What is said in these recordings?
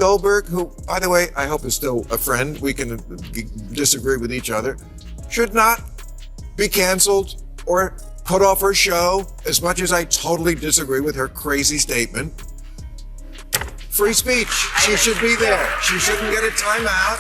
Goldberg, who, by the way, I hope is still a friend, we can disagree with each other, should not be canceled or put off her show, as much as I totally disagree with her crazy statement. Free speech. She should be there. She shouldn't get a timeout.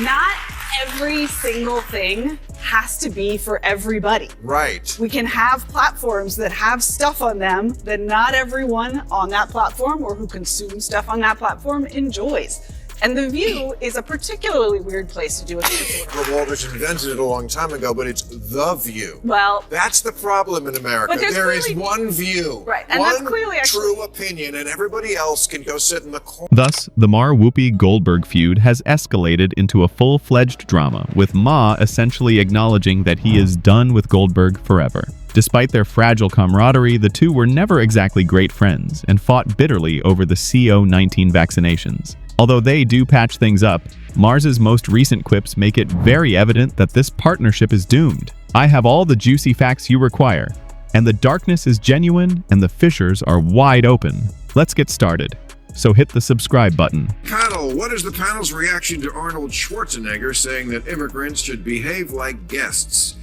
Not every single thing has to be for everybody. Right. We can have platforms that have stuff on them that not everyone on that platform or who consumes stuff on that platform enjoys. And The View is a particularly weird place to do it. Well, Walters invented it a long time ago, but it's The View. Well, that's the problem in America. There is one view, right, and one that's clearly true opinion, and everybody else can go sit in the corner. Thus, the Maher-Whoopi Goldberg feud has escalated into a full-fledged drama, with Ma essentially acknowledging that he is done with Goldberg forever. Despite their fragile camaraderie, the two were never exactly great friends and fought bitterly over the CO-19 vaccinations. Although they do patch things up, Mars's most recent quips make it very evident that this partnership is doomed. I have all the juicy facts you require, and the darkness is genuine and the fissures are wide open. Let's get started. So hit the subscribe button. Panel, what is the panel's reaction to Arnold Schwarzenegger saying that immigrants should behave like guests?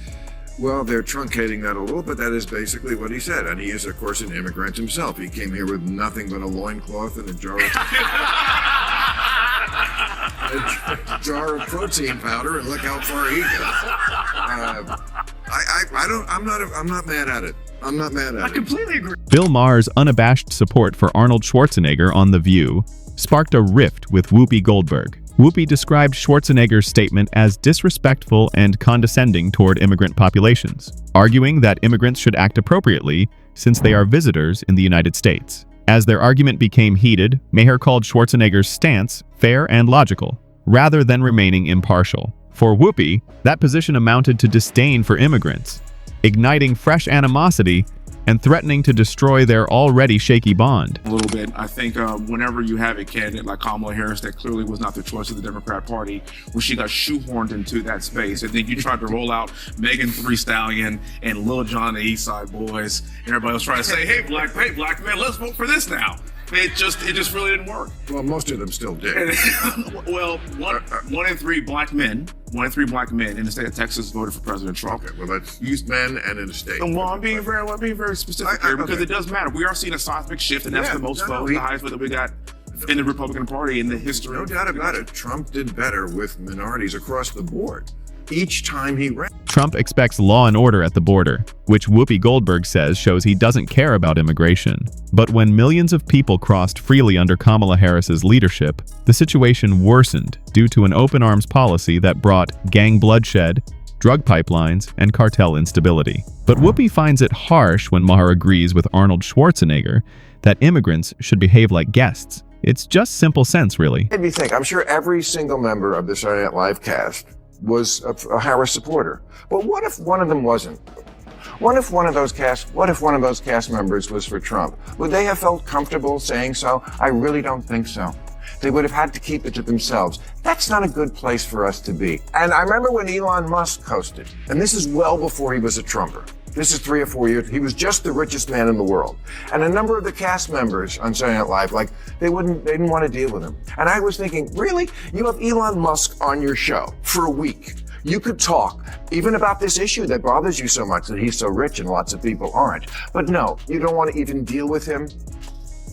Well, they're truncating that a little, but that is basically what he said. And he is, of course, an immigrant himself. He came here with nothing but a loincloth and a jar of protein powder, and look how far he got. I'm not mad at it. I'm not mad at it. I completely agree. Bill Maher's unabashed support for Arnold Schwarzenegger on The View sparked a rift with Whoopi Goldberg. Whoopi described Schwarzenegger's statement as disrespectful and condescending toward immigrant populations, arguing that immigrants should act appropriately since they are visitors in the United States. As their argument became heated, Maher called Schwarzenegger's stance fair and logical, rather than remaining impartial. For Whoopi, that position amounted to disdain for immigrants, igniting fresh animosity and threatening to destroy their already shaky bond. A little bit. I think whenever you have a candidate like Kamala Harris that clearly was not the choice of the Democrat Party, when she got shoehorned into that space, and then you tried to roll out Megan Thee Stallion and Lil Jon and the East Side Boys, and everybody was trying to say, hey, black men, let's vote for this now. It just really didn't work. Well, most of them still did. Well, one in three black men in the state of Texas voted for President Trump. Okay, well, that's youth men and in the state. Well, I'm being very specific here because it does matter. We are seeing a seismic shift, and that's the most votes, the highest vote that we got in the Republican Party in the history. No doubt about it. Trump did better with minorities across the board each time he ran. Trump expects law and order at the border, which Whoopi Goldberg says shows he doesn't care about immigration. But when millions of people crossed freely under Kamala Harris's leadership, the situation worsened due to an open arms policy that brought gang bloodshed, drug pipelines, and cartel instability. But Whoopi finds it harsh when Maher agrees with Arnold Schwarzenegger that immigrants should behave like guests. It's just simple sense, really. Made me think, I'm sure every single member of the Saturday Night Live cast was a Harris supporter. But what if one of them wasn't? What if one of those cast members was for Trump? Would they have felt comfortable saying so? I really don't think so. They would have had to keep it to themselves. That's not a good place for us to be. And I remember when Elon Musk hosted, and this is well before he was a Trumper. This is 3 or 4 years. He was just the richest man in the world. And a number of the cast members on Saturday Night Live, they didn't want to deal with him. And I was thinking, really? You have Elon Musk on your show for a week. You could talk even about this issue that bothers you so much, that he's so rich and lots of people aren't. But no, you don't want to even deal with him.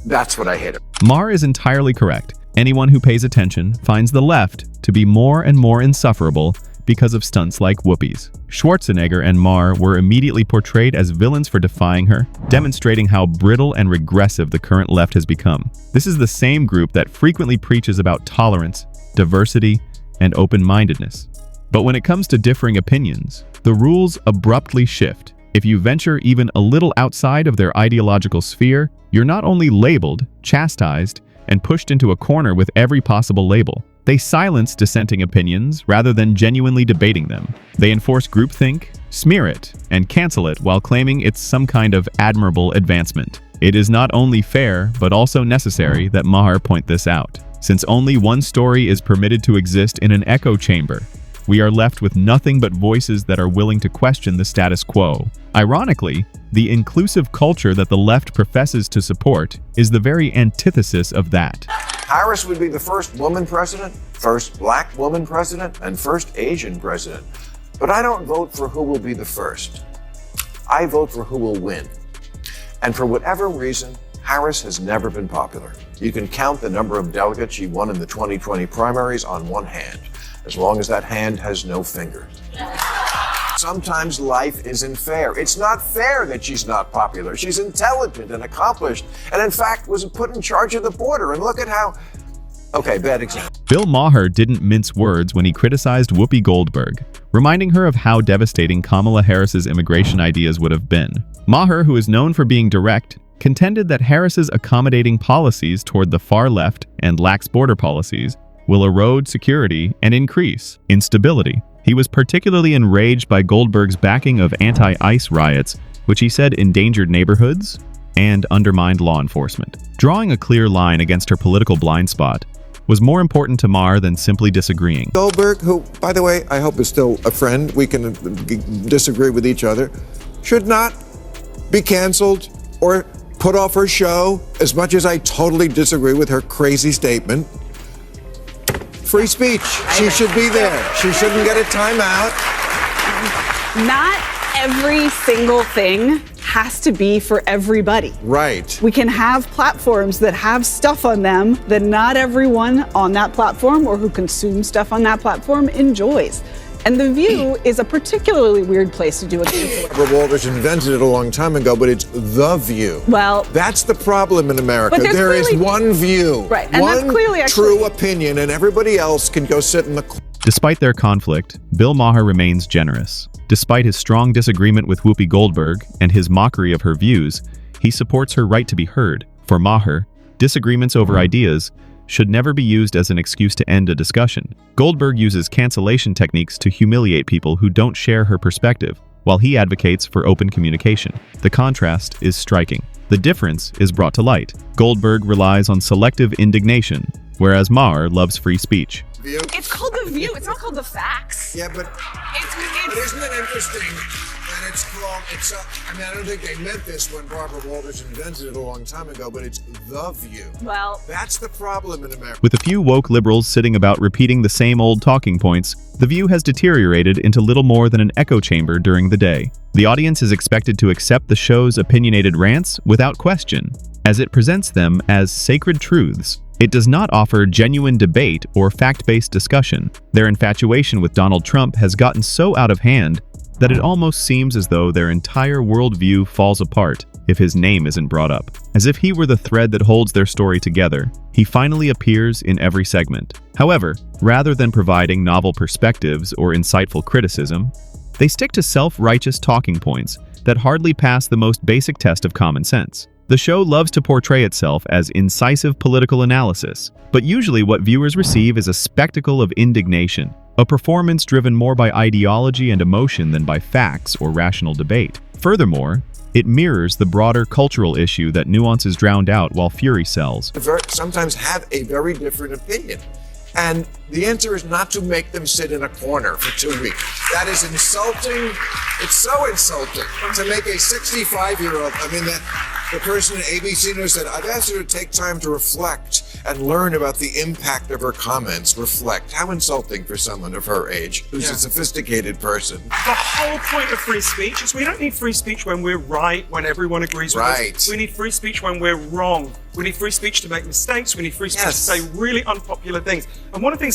That's what I hate him. Maher is entirely correct. Anyone who pays attention finds the left to be more and more insufferable because of stunts like Whoopi's. Schwarzenegger and Maher were immediately portrayed as villains for defying her, demonstrating how brittle and regressive the current left has become. This is the same group that frequently preaches about tolerance, diversity, and open-mindedness. But when it comes to differing opinions, the rules abruptly shift. If you venture even a little outside of their ideological sphere, you're not only labeled, chastised, and pushed into a corner with every possible label. They silence dissenting opinions rather than genuinely debating them. They enforce groupthink, smear it, and cancel it while claiming it's some kind of admirable advancement. It is not only fair, but also necessary that Maher point this out. Since only one story is permitted to exist in an echo chamber, we are left with nothing but voices that are willing to question the status quo. Ironically, the inclusive culture that the left professes to support is the very antithesis of that. Harris would be the first woman president, first black woman president, and first Asian president. But I don't vote for who will be the first. I vote for who will win. And for whatever reason, Harris has never been popular. You can count the number of delegates she won in the 2020 primaries on one hand, as long as that hand has no fingers. Sometimes life isn't fair. It's not fair that she's not popular. She's intelligent and accomplished, and in fact was put in charge of the border. And look at how... Okay, bad example. Bill Maher didn't mince words when he criticized Whoopi Goldberg, reminding her of how devastating Kamala Harris's immigration ideas would have been. Maher, who is known for being direct, contended that Harris's accommodating policies toward the far left and lax border policies will erode security and increase instability. He was particularly enraged by Goldberg's backing of anti-ICE riots, which he said endangered neighborhoods and undermined law enforcement. Drawing a clear line against her political blind spot was more important to Maher than simply disagreeing. Goldberg, who, by the way, I hope is still a friend, we can disagree with each other, should not be canceled or put off her show, as much as I totally disagree with her crazy statement. Free speech. She should be there. She shouldn't get a timeout. Not every single thing has to be for everybody. Right. We can have platforms that have stuff on them that not everyone on that platform or who consumes stuff on that platform enjoys. And The View is a particularly weird place to do it. Barbara Walters invented it a long time ago, but it's The View. Well, that's the problem in America. There is one view, right, and one that's clearly true opinion, and everybody else can go sit in the corner. Despite their conflict, Bill Maher remains generous. Despite his strong disagreement with Whoopi Goldberg and his mockery of her views, he supports her right to be heard. For Maher, disagreements over ideas should never be used as an excuse to end a discussion. Goldberg uses cancellation techniques to humiliate people who don't share her perspective, while he advocates for open communication. The contrast is striking. The difference is brought to light. Goldberg relies on selective indignation, whereas Maher loves free speech. it's called The View. It's not called The Facts. Yeah, but isn't it interesting that it's called, I don't think they meant this when Barbara Walters invented it a long time ago, but it's The View. Well, that's the problem in America. With a few woke liberals sitting about repeating the same old talking points, The View has deteriorated into little more than an echo chamber during the day. The audience is expected to accept the show's opinionated rants without question, as it presents them as sacred truths. It does not offer genuine debate or fact-based discussion. Their infatuation with Donald Trump has gotten so out of hand that it almost seems as though their entire worldview falls apart if his name isn't brought up. As if he were the thread that holds their story together, he finally appears in every segment. However, rather than providing novel perspectives or insightful criticism, they stick to self-righteous talking points that hardly pass the most basic test of common sense. The show loves to portray itself as incisive political analysis, but usually what viewers receive is a spectacle of indignation, a performance driven more by ideology and emotion than by facts or rational debate. Furthermore, it mirrors the broader cultural issue that nuance is drowned out while fury sells. Sometimes have a very different opinion. And the answer is not to make them sit in a corner for 2 weeks. That is insulting. It's so insulting to make a 65-year-old, the person at ABC News said, I've asked her to take time to reflect and learn about the impact of her comments. Reflect. How insulting for someone of her age, who's a sophisticated person. The whole point of free speech is we don't need free speech when we're right, when everyone agrees with us. We need free speech when we're wrong. We need free speech to make mistakes. We need free speech to say really unpopular things. And one of the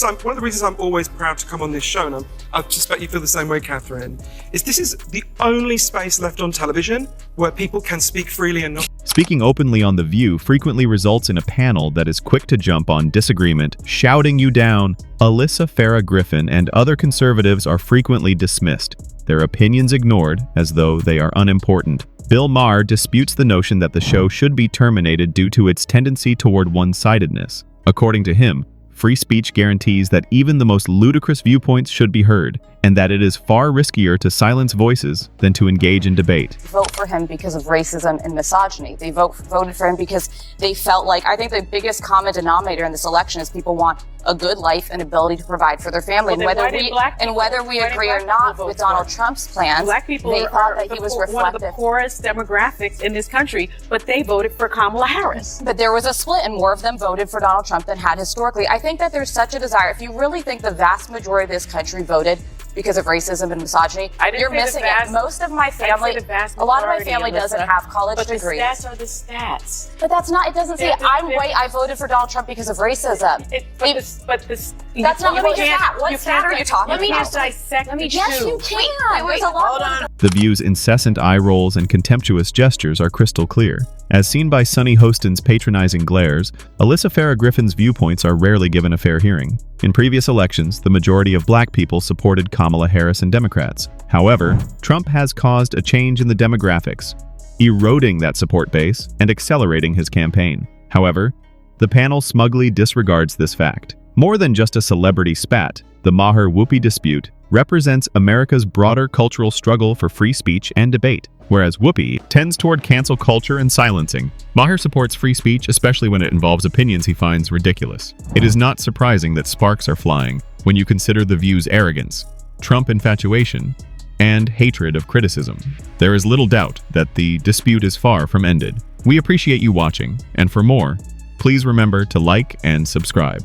reasons I'm always proud to come on this show, and I suspect you feel the same way, Catherine, is this is the only space left on television where people can speak freely and not. Speaking openly on The View frequently results in a panel that is quick to jump on disagreement, shouting you down. Alyssa Farah Griffin and other conservatives are frequently dismissed, their opinions ignored as though they are unimportant. Bill Maher disputes the notion that the show should be terminated due to its tendency toward one-sidedness. According to him, Free speech guarantees that even the most ludicrous viewpoints should be heard, and that it is far riskier to silence voices than to engage in debate. Vote for him because of racism and misogyny. They voted for him because they felt like, I think the biggest common denominator in this election is people want a good life and ability to provide for their family. Well, and whether we agree or not with Donald Trump's plans, Black people they thought that he was one of reflective. the poorest demographics in this country, but they voted for Kamala Harris. But there was a split, and more of them voted for Donald Trump than had historically. I think that there's such a desire. If you really think the vast majority of this country voted because of racism and misogyny, you're missing it. Most of my family, a lot of my family doesn't have college degrees. But the stats are the stats. But that's not, it doesn't say I'm white, I voted for Donald Trump because of racism. That's not what that. What stat are you talking about? You can't dissect the two. Yes, you can. Hold on. The View's incessant eye rolls and contemptuous gestures are crystal clear. As seen by Sonny Hostin's patronizing glares, Alyssa Farah Griffin's viewpoints are rarely given a fair hearing. In previous elections, the majority of black people supported Kamala Harris and Democrats. However, Trump has caused a change in the demographics, eroding that support base and accelerating his campaign. However, the panel smugly disregards this fact. More than just a celebrity spat, the Maher Whoopi dispute represents America's broader cultural struggle for free speech and debate. Whereas Whoopi tends toward cancel culture and silencing, Maher supports free speech, especially when it involves opinions he finds ridiculous. It is not surprising that sparks are flying when you consider the View's arrogance, Trump infatuation, and hatred of criticism. There is little doubt that the dispute is far from ended. We appreciate you watching, and for more, please remember to like and subscribe.